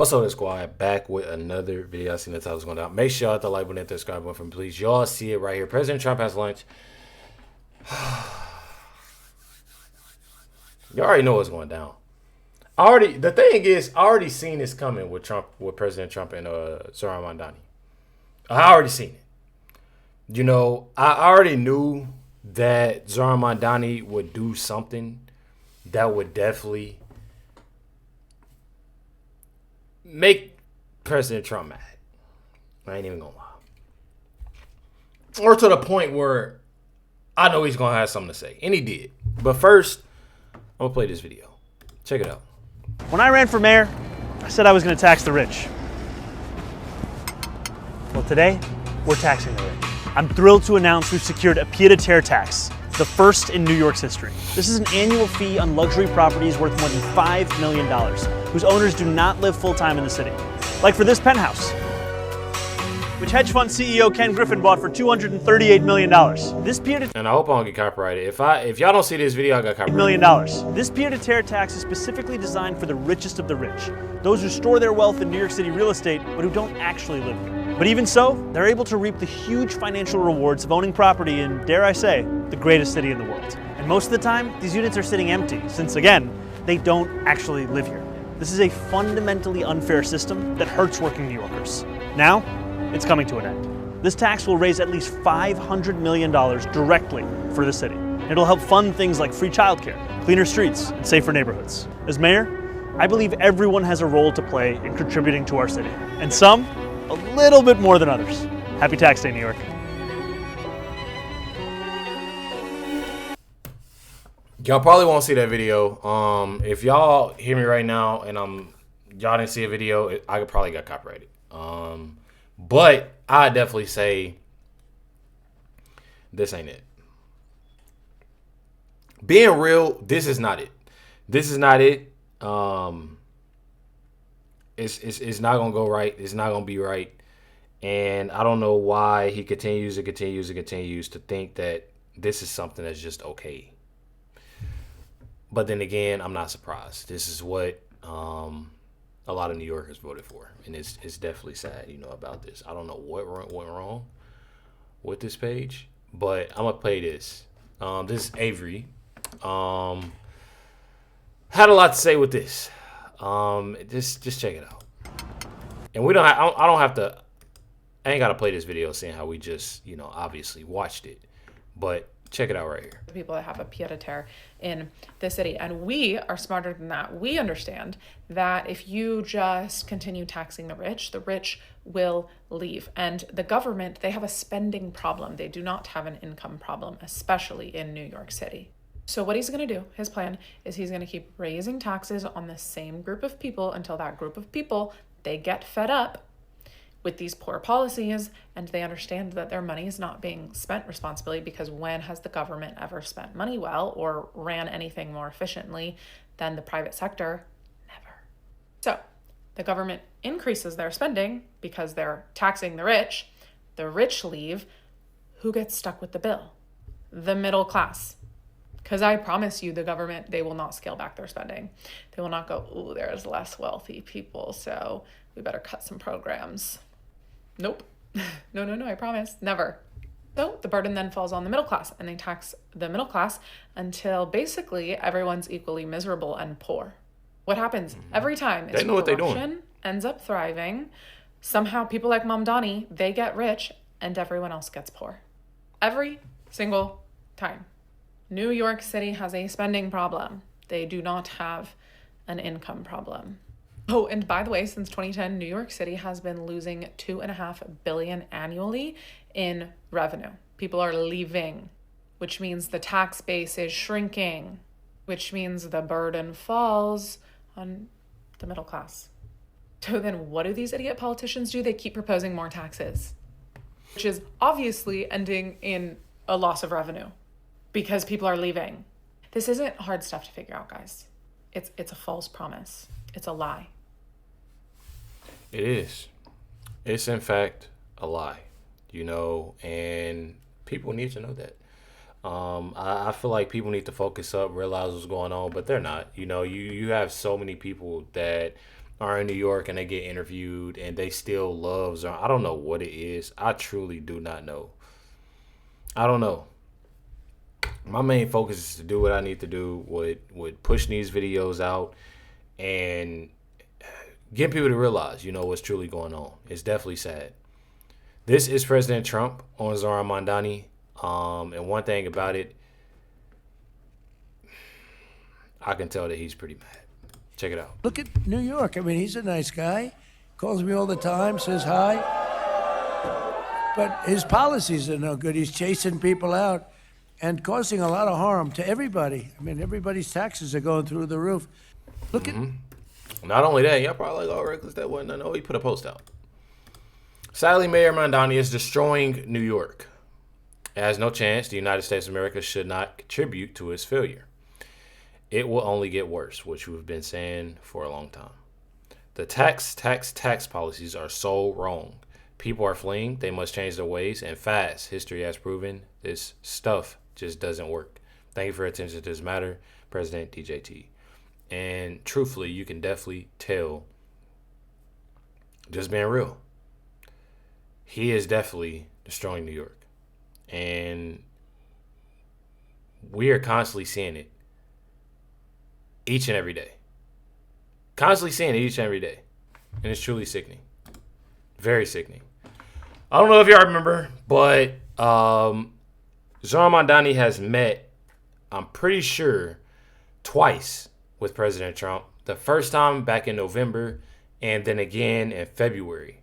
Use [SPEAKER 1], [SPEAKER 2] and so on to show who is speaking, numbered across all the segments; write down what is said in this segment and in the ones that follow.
[SPEAKER 1] What's up, squad? Back with another video. I seen the title's going down. Make sure y'all hit the like button and the subscribe button, please. Y'all see it right here. President Trump has lunch. You already know what's going down. The thing is, I already seen this coming with President Trump and Zohran Mamdani. I already seen it. You know, I already knew that Zohran Mamdani would do something that would definitely make President Trump mad. I ain't even gonna lie. Or to the point where I know he's gonna have something to say. And he did. But first, I'm gonna play this video. Check it out.
[SPEAKER 2] When I ran for mayor, I said I was gonna tax the rich. Well, today, we're taxing the rich. I'm thrilled to announce we've secured a pied-à-terre tax, the first in New York's history. This is an annual fee on luxury properties worth more than $5 million, whose owners do not live full-time in the city. Like for this penthouse, which hedge fund CEO Ken Griffin bought for $238 million. This pied-à-terre
[SPEAKER 1] And I hope I don't get copyrighted. If y'all don't see this video, I got copyrighted.
[SPEAKER 2] $1 million. This pied-à-terre tax is specifically designed for the richest of the rich, those who store their wealth in New York City real estate, but who don't actually live here. But even so, they're able to reap the huge financial rewards of owning property in, dare I say, the greatest city in the world. And most of the time, these units are sitting empty, since again, they don't actually live here. This is a fundamentally unfair system that hurts working New Yorkers. Now, it's coming to an end. This tax will raise at least $500 million directly for the city. It'll help fund things like free childcare, cleaner streets, and safer neighborhoods. As mayor, I believe everyone has a role to play in contributing to our city, and some a little bit more than others. Happy Tax Day, New York.
[SPEAKER 1] Y'all probably won't see that video. If y'all hear me right now and y'all didn't see a video, I could probably got copyrighted. But I definitely say this ain't it. Being real, this is not it. This is not it. It's not gonna go right. It's not gonna be right. And I don't know why he continues to think that this is something that's just okay. But then again, I'm not surprised. This is what a lot of New Yorkers voted for, and it's definitely sad, about this. I don't know what went wrong with this page, but I'm gonna play this. This is Avery. Had a lot to say with this. Just check it out. And I ain't gotta play this video saying how we just, obviously watched it, but check it out right here.
[SPEAKER 3] The people that have a pied-à-terre in the city. And we are smarter than that. We understand that if you just continue taxing the rich will leave. And the government, they have a spending problem. They do not have an income problem, especially in New York City. So what he's going to do, his plan, is he's going to keep raising taxes on the same group of people until that group of people, they get fed up with these poor policies and they understand that their money is not being spent responsibly, because when has the government ever spent money well or ran anything more efficiently than the private sector? Never. So the government increases their spending because they're taxing the rich leave. Who gets stuck with the bill? The middle class. Because I promise you, the government, they will not scale back their spending. They will not go, ooh, there's less wealthy people, so we better cut some programs. Nope. No, I promise. Never. So the burden then falls on the middle class, and they tax the middle class until basically everyone's equally miserable and poor. What happens every time is corruption ends up thriving. Somehow people like Mamdani, they get rich and everyone else gets poor. Every single time. New York City has a spending problem. They do not have an income problem. Oh, and by the way, since 2010, New York City has been losing $2.5 billion annually in revenue. People are leaving, which means the tax base is shrinking, which means the burden falls on the middle class. So then what do these idiot politicians do? They keep proposing more taxes, which is obviously ending in a loss of revenue because people are leaving. This isn't hard stuff to figure out, guys. It's a false promise. It's a lie.
[SPEAKER 1] It is. It's in fact a lie, and people need to know that. I feel like people need to focus up, realize what's going on, but they're not. You have so many people that are in New York and they get interviewed and they still love Zohran. I don't know what it is. I truly do not know. I don't know. My main focus is to do what I need to do with pushing these videos out and get people to realize, what's truly going on. It's definitely sad. This is President Trump on Zohran Mamdani. And one thing about it, I can tell that he's pretty mad. Check it out.
[SPEAKER 4] Look at New York. I mean, he's a nice guy. Calls me all the time, says hi. But his policies are no good. He's chasing people out and causing a lot of harm to everybody. I mean, everybody's taxes are going through the roof. Look at...
[SPEAKER 1] Not only that, y'all probably like, Recklezz, that wasn't... No, he put a post out. Sadly, Mayor Mamdani is destroying New York. It has no chance. The United States of America should not contribute to its failure. It will only get worse, which we've been saying for a long time. The tax policies are so wrong. People are fleeing. They must change their ways, and fast. History has proven this stuff just doesn't work. Thank you for your attention to this matter, President DJT. And truthfully, you can definitely tell, just being real, he is definitely destroying New York. And we are constantly seeing it each and every day. Constantly seeing it each and every day. And it's truly sickening. Very sickening. I don't know if y'all remember, but Zohran Mamdani has met, I'm pretty sure, twice with President Trump. The first time back in November, and then again in February.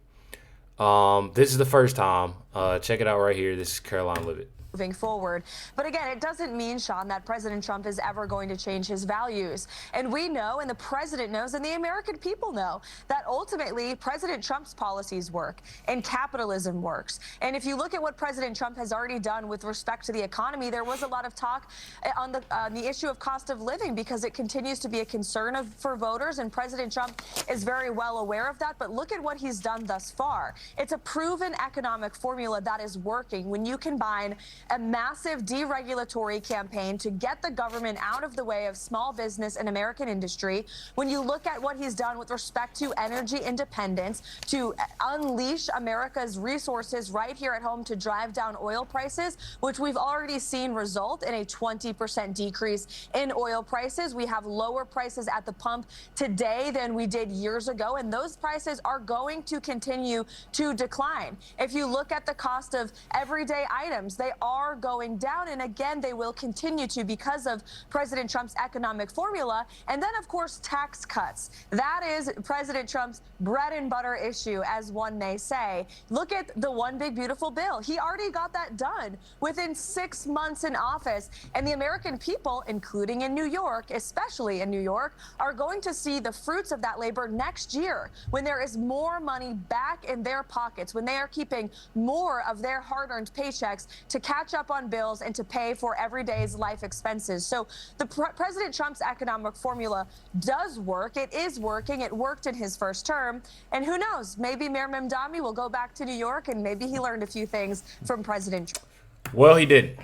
[SPEAKER 1] This is the first time. Check it out right here. This is Caroline Levitt.
[SPEAKER 5] Moving forward. But again, it doesn't mean, Sean, that President Trump is ever going to change his values. And we know, and the president knows, and the American people know, that ultimately President Trump's policies work and capitalism works. And if you look at what President Trump has already done with respect to the economy, there was a lot of talk on the issue of cost of living because it continues to be a concern for voters, and President Trump is very well aware of that. But look at what he's done thus far. It's a proven economic formula that is working when you combine a massive deregulatory campaign to get the government out of the way of small business and American industry. When you look at what he's done with respect to energy independence, to unleash America's resources right here at home to drive down oil prices, which we've already seen result in a 20% decrease in oil prices. We have lower prices at the pump today than we did years ago, and those prices are going to continue to decline. If you look at the cost of everyday items, they are going down, and again, they will continue to because of President Trump's economic formula. And then, of course, tax cuts. That is President Trump's bread and butter issue, as one may say. Look at the one big beautiful bill. He already got that done within 6 months in office, and the American people, including in New York, especially in New York, are going to see the fruits of that labor next year when there is more money back in their pockets, when they are keeping more of their hard-earned paychecks to catch up on bills and to pay for everyday's life expenses. So the President Trump's economic formula does work. It is working. It worked in his first term. And who knows, maybe Mayor Mamdani will go back to New York and maybe he learned a few things from President Trump.
[SPEAKER 1] Well, he didn't.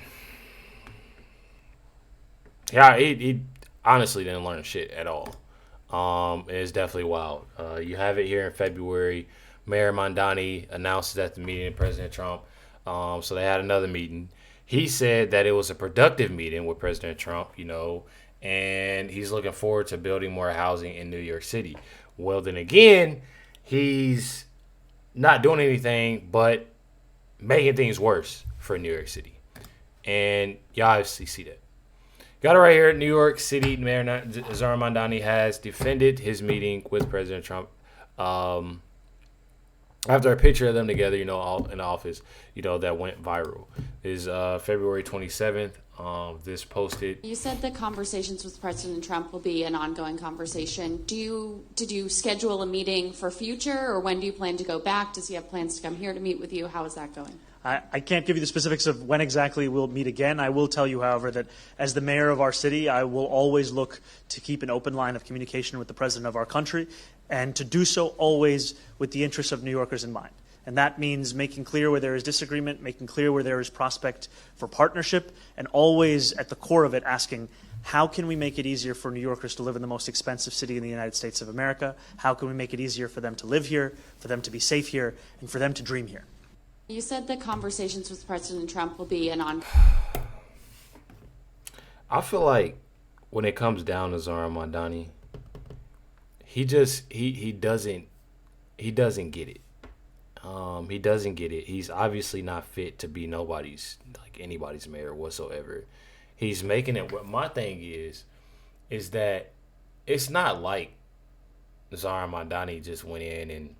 [SPEAKER 1] Yeah, he honestly didn't learn shit at all. It's definitely wild. You have it here in February. Mayor Mamdani announced it at the meeting of President Trump. So they had another meeting. He said that it was a productive meeting with President Trump, and he's looking forward to building more housing in New York City. Well, then again, he's not doing anything but making things worse for New York City. And y'all obviously see that. Got it right here. New York City Mayor Zohran Mamdani has defended his meeting with President Trump. After a picture of them together, all in the office, that went viral. Is February 27th. This posted.
[SPEAKER 6] You said the conversations with President Trump will be an ongoing conversation. Did you schedule a meeting for future, or when do you plan to go back? Does he have plans to come here to meet with you? How is that going?
[SPEAKER 2] I can't give you the specifics of when exactly we'll meet again. I will tell you, however, that as the mayor of our city, I will always look to keep an open line of communication with the president of our country, and to do so always with the interests of New Yorkers in mind. And that means making clear where there is disagreement, making clear where there is prospect for partnership, and always at the core of it asking, how can we make it easier for New Yorkers to live in the most expensive city in the United States of America? How can we make it easier for them to live here, for them to be safe here, and for them to dream here?
[SPEAKER 6] You said that conversations with President Trump will be an on.
[SPEAKER 1] I feel like when it comes down to Zohran Mamdani, he doesn't get it. He doesn't get it. He's obviously not fit to be anybody's mayor whatsoever. He's making it. What my thing is that it's not like Zohran Mamdani just went in and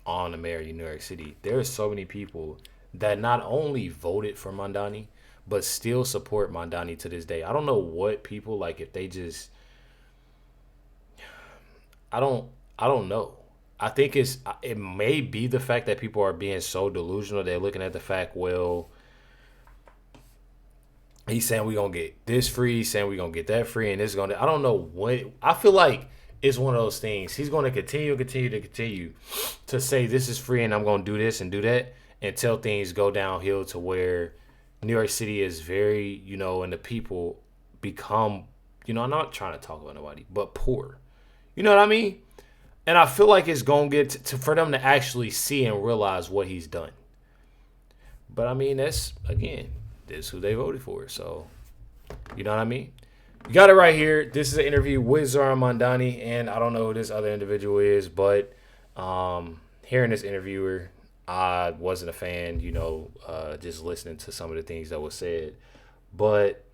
[SPEAKER 1] on the mayor of New York City. There are so many people that not only voted for Mamdani, but still support Mamdani to this day. I don't know what people like if they just. I don't know. I think it may be the fact that people are being so delusional. They're looking at the fact, well, he's saying we're going to get this free, he's saying we're going to get that free, and it's going to, I don't know what, I feel like it's one of those things. He's going to continue to say this is free and I'm going to do this and do that until things go downhill to where New York City is very, and the people become, I'm not trying to talk about nobody, but poor. You know what I mean? And I feel like it's going to get for them to actually see and realize what he's done. But, I mean, that's who they voted for. So, you know what I mean? You got it right here. This is an interview with Zohran Mamdani, and I don't know who this other individual is, but hearing this interviewer, I wasn't a fan, just listening to some of the things that was said. But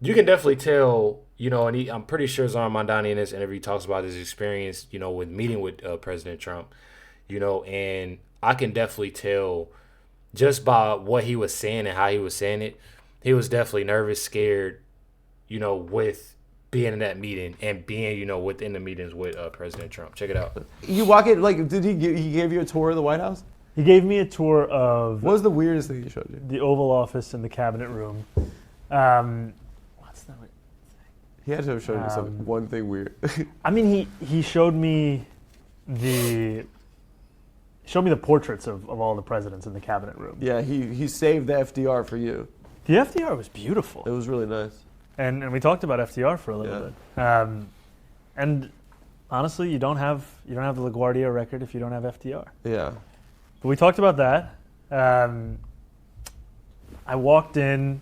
[SPEAKER 1] you can definitely tell, and I'm pretty sure Zohran Mamdani in this interview talks about his experience, with meeting with President Trump, and I can definitely tell just by what he was saying and how he was saying it, he was definitely nervous, scared, with being in that meeting and being, within the meetings with President Trump. Check it out.
[SPEAKER 7] You walk in, did he gave you a tour of the White House?
[SPEAKER 2] He gave me a tour of
[SPEAKER 7] What was the weirdest thing he showed you?
[SPEAKER 2] the Oval Office and the Cabinet Room. What's that?
[SPEAKER 7] He had to have shown you one thing weird.
[SPEAKER 2] I mean, he showed me the portraits of all the presidents in the Cabinet Room.
[SPEAKER 7] Yeah, he saved the FDR for you.
[SPEAKER 2] The FDR was beautiful.
[SPEAKER 7] It was really nice.
[SPEAKER 2] And we talked about FDR for a little bit. And honestly, you don't have the LaGuardia record if you don't have FDR.
[SPEAKER 7] Yeah.
[SPEAKER 2] But we talked about that. I walked in.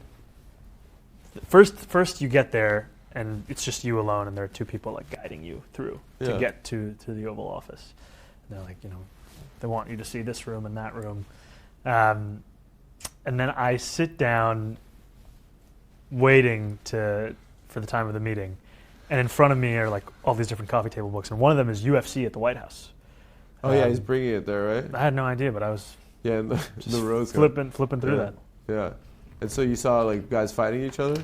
[SPEAKER 2] First you get there, and it's just you alone, and there are two people guiding you through to get to the Oval Office. And they're like, they want you to see this room and that room. And then I sit down waiting for the time of the meeting. And in front of me are all these different coffee table books. And one of them is UFC at the White House.
[SPEAKER 7] Oh, yeah, he's bringing it there, right?
[SPEAKER 2] I had no idea, but I was
[SPEAKER 7] in the rose
[SPEAKER 2] flipping through that.
[SPEAKER 7] Yeah. And so you saw guys fighting each other?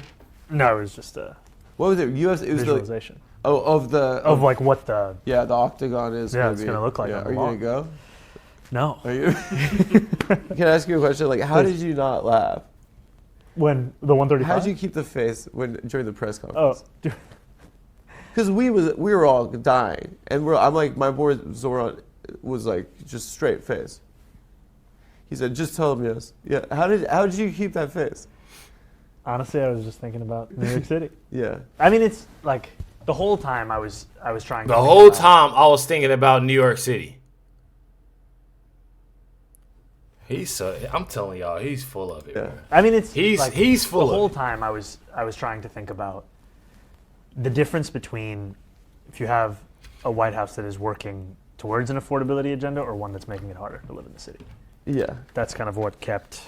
[SPEAKER 2] No, it was just a
[SPEAKER 7] what was it? UFC? It was
[SPEAKER 2] visualization.
[SPEAKER 7] Of
[SPEAKER 2] what the
[SPEAKER 7] the octagon is.
[SPEAKER 2] Yeah, it's gonna look like.
[SPEAKER 7] Yeah. Are you gonna go?
[SPEAKER 2] No.
[SPEAKER 7] Are you? Can I ask you a question? How did you not laugh?
[SPEAKER 2] When the 135?
[SPEAKER 7] How did you keep the face during the press conference?
[SPEAKER 2] Oh,
[SPEAKER 7] because we were all dying, and I'm my boy Zohran was just straight face. He said, "Just tell him yes." Yeah. How did you keep that face?
[SPEAKER 2] Honestly, I was just thinking about New York City.
[SPEAKER 7] Yeah.
[SPEAKER 2] I mean, it's the whole time I was trying.
[SPEAKER 1] The whole time I was thinking about New York City. I'm telling y'all, he's full of it. Yeah.
[SPEAKER 2] I mean, it's
[SPEAKER 1] he's full of it.
[SPEAKER 2] The whole time I was trying to think about the difference between if you have a White House that is working towards an affordability agenda or one that's making it harder to live in the city.
[SPEAKER 7] Yeah.
[SPEAKER 2] That's kind of what kept.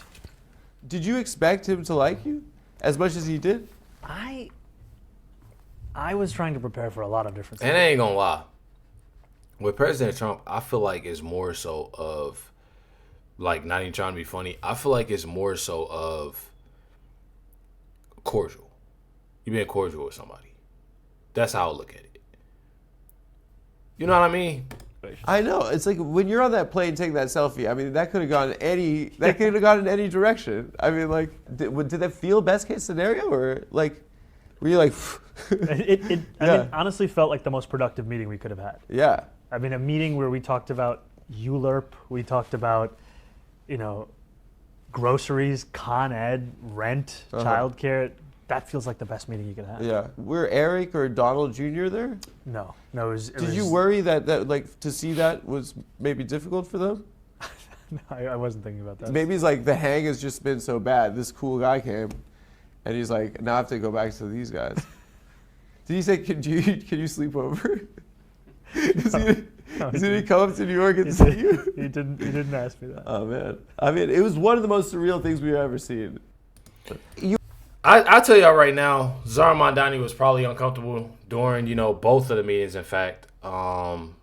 [SPEAKER 7] Did you expect him to like you as much as he did?
[SPEAKER 2] I was trying to prepare for a lot of different things.
[SPEAKER 1] And I ain't gonna lie. With President Trump, I feel like it's more so of, not even trying to be funny, I feel like it's more so of cordial. You being cordial with somebody. That's how I look at it. You know what I mean?
[SPEAKER 7] I know. It's when you're on that plane taking that selfie. I mean, that could have gone in any direction. I mean, did that feel best case scenario, or were you
[SPEAKER 2] it I mean, honestly felt like the most productive meeting we could have had.
[SPEAKER 7] Yeah.
[SPEAKER 2] I mean, a meeting where we talked about ULERP, we talked about, groceries, Con Ed, rent, childcare, that feels like the best meeting you could have.
[SPEAKER 7] Yeah. Were Eric or Donald Jr. there?
[SPEAKER 2] No, it was.
[SPEAKER 7] Did you worry that like to see that was maybe difficult for them?
[SPEAKER 2] No, I wasn't thinking about that.
[SPEAKER 7] Maybe it's like the hang has just been so bad. This cool guy came, and he's like, now I have to go back to these guys. Did he say, can you sleep over? Did he come up to New York and see you?
[SPEAKER 2] He didn't ask me that.
[SPEAKER 7] Oh man, I mean, it was one of the most surreal things we've ever seen.
[SPEAKER 1] I tell y'all right now, Zohran Mamdani was probably uncomfortable during, both of the meetings. In fact, I'm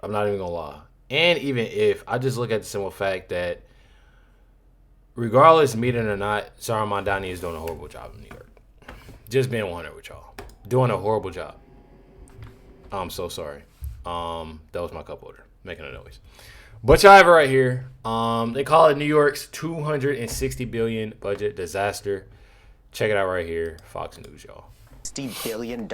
[SPEAKER 1] not even gonna lie. And even if I just look at the simple fact that, regardless meeting or not, Zohran Mamdani is doing a horrible job in New York. Just being 100 with y'all, doing a horrible job. I'm so sorry. That was my cup holder making a noise. But y'all have it right here. They call it New York's $260 billion budget disaster. Check it out right here. Fox News, y'all.
[SPEAKER 8] $60 billion.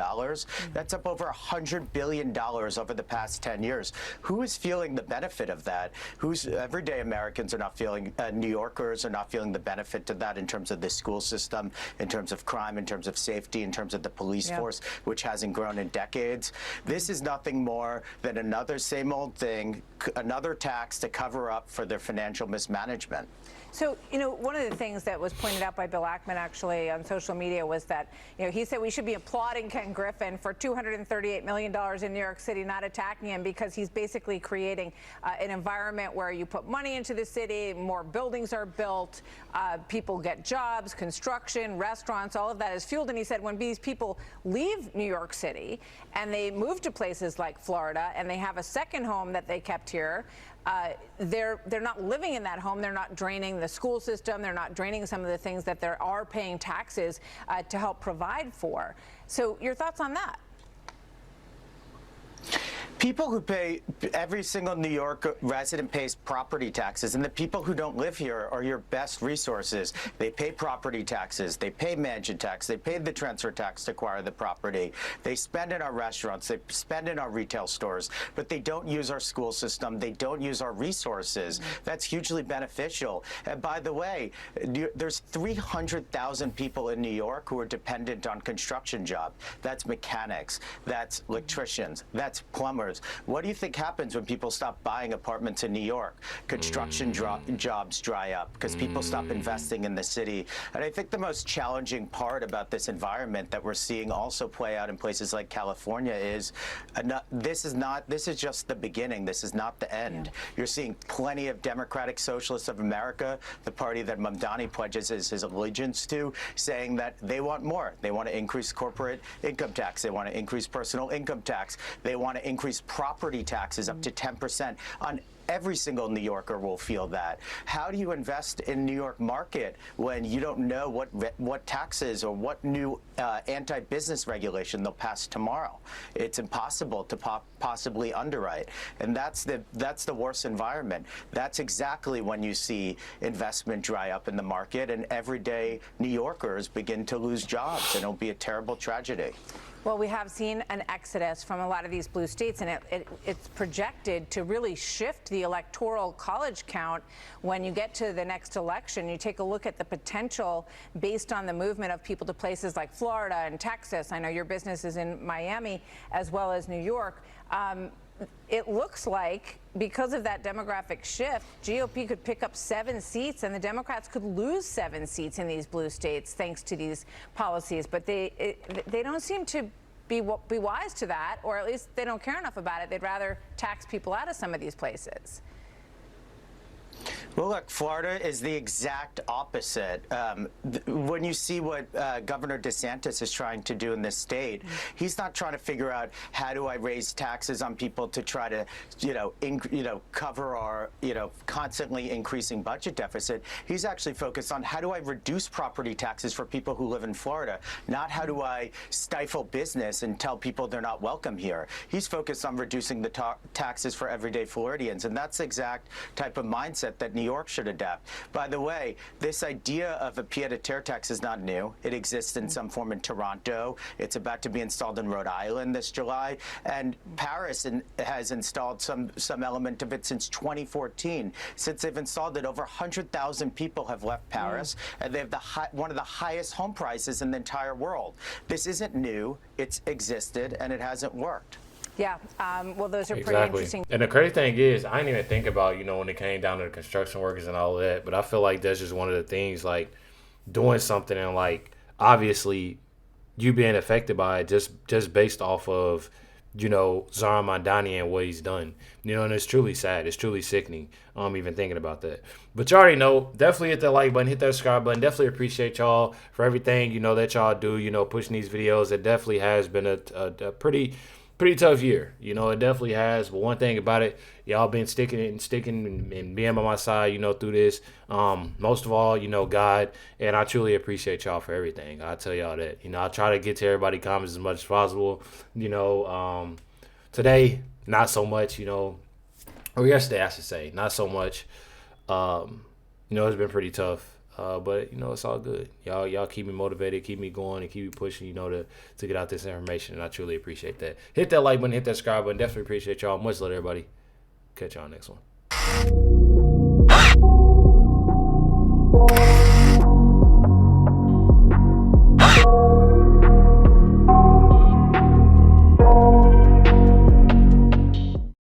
[SPEAKER 8] That's up over $100 billion over the past 10 years. Who is feeling the benefit of that? Everyday Americans are not feeling, New Yorkers are not feeling the benefit to that in terms of the school system, in terms of crime, in terms of safety, in terms of the police force, which hasn't grown in decades. This is nothing more than another same old thing, another tax to cover up for their financial mismanagement.
[SPEAKER 9] So, one of the things that was pointed out by Bill Ackman actually on social media was that, he said we should be applauding Ken Griffin for $238 million in New York City, not attacking him, because he's basically creating an environment where you put money into the city, more buildings are built, people get jobs, construction, restaurants, all of that is fueled. And he said when these people leave New York City and they move to places like Florida and they have a second home that they kept here, they're not living in that home. They're not draining the school system. They're not draining some of the things that they are paying taxes to help provide for. So your thoughts on that?
[SPEAKER 8] People who pay, every single New York resident pays property taxes, and the people who don't live here are your best resources. They pay property taxes, they pay mansion tax, they pay the transfer tax to acquire the property, they spend in our restaurants, they spend in our retail stores, but they don't use our school system, they don't use our resources. That's hugely beneficial. And by the way, there's 300,000 people in New York who are dependent on construction jobs. That's mechanics, that's electricians, that's plumbers. What do you think happens when people stop buying apartments in New York? Construction jobs dry up because people stop investing in the city. And I think the most challenging part about this environment that we're seeing also play out in places like California is this is just the beginning. This is not the end. You're seeing plenty of Democratic Socialists of America, the party that Mamdani pledges his allegiance to, saying that they want more. They want to increase corporate income tax. They want to increase personal income tax. They want to increase property taxes up to 10%. On every single New Yorker will feel that. How do you invest in New York market when you don't know what taxes or what new anti-business regulation they'll pass tomorrow? It's impossible to possibly underwrite, and that's the worst environment. That's exactly when you see investment dry up in the market and everyday New Yorkers begin to lose jobs, and it'll be a terrible tragedy.
[SPEAKER 9] Well, we have seen an exodus from a lot of these blue states, and it's projected to really shift the electoral college count when you get to the next election. You take a look at the potential based on the movement of people to places like Florida and Texas. I know your business is in Miami as well as New York. It looks like because of that demographic shift, GOP could pick up 7 seats and the Democrats could lose 7 seats in these blue states thanks to these policies. But they don't seem to be wise to that, or at least they don't care enough about it. They'd rather tax people out of some of these places.
[SPEAKER 8] Well, look, Florida is the exact opposite. When you see what Governor DeSantis is trying to do in this state, he's not trying to figure out how do I raise taxes on people to try to, cover our, constantly increasing budget deficit. He's actually focused on how do I reduce property taxes for people who live in Florida, not how do I stifle business and tell people they're not welcome here. He's focused on reducing the taxes for everyday Floridians, and that's the exact type of mindset that New York should adapt. By the way, this idea of a pied-à-terre tax is not new. It exists in some form in Toronto. It's about to be installed in Rhode Island this July. And Paris has installed some element of it since 2014. Since they've installed it, over 100,000 people have left Paris, and they have one of the highest home prices in the entire world. This isn't new. It's existed, and it hasn't worked.
[SPEAKER 9] Yeah, well, those are pretty
[SPEAKER 1] Exactly.
[SPEAKER 9] interesting.
[SPEAKER 1] And the crazy thing is, I didn't even think about, when it came down to the construction workers and all that, but I feel like that's just one of the things, like, doing something and, like, obviously you being affected by it just based off of, Zohran Mamdani and what he's done. And it's truly sad. It's truly sickening, even thinking about that. But you already know, definitely hit that like button, hit that subscribe button. Definitely appreciate y'all for everything, that y'all do, pushing these videos. It definitely has been a pretty tough year. It definitely has. But one thing about it, y'all been sticking and being by my side, through this. Most of all, God. And I truly appreciate y'all for everything. I tell y'all that. I try to get to everybody's comments as much as possible. Today, not so much, or yesterday, I should say, not so much. It's been pretty tough. But it's all good. Y'all keep me motivated, keep me going, and keep me pushing, to get out this information, and I truly appreciate that. Hit that like button, hit that subscribe button. Definitely appreciate y'all. Much love, everybody. Catch y'all next one.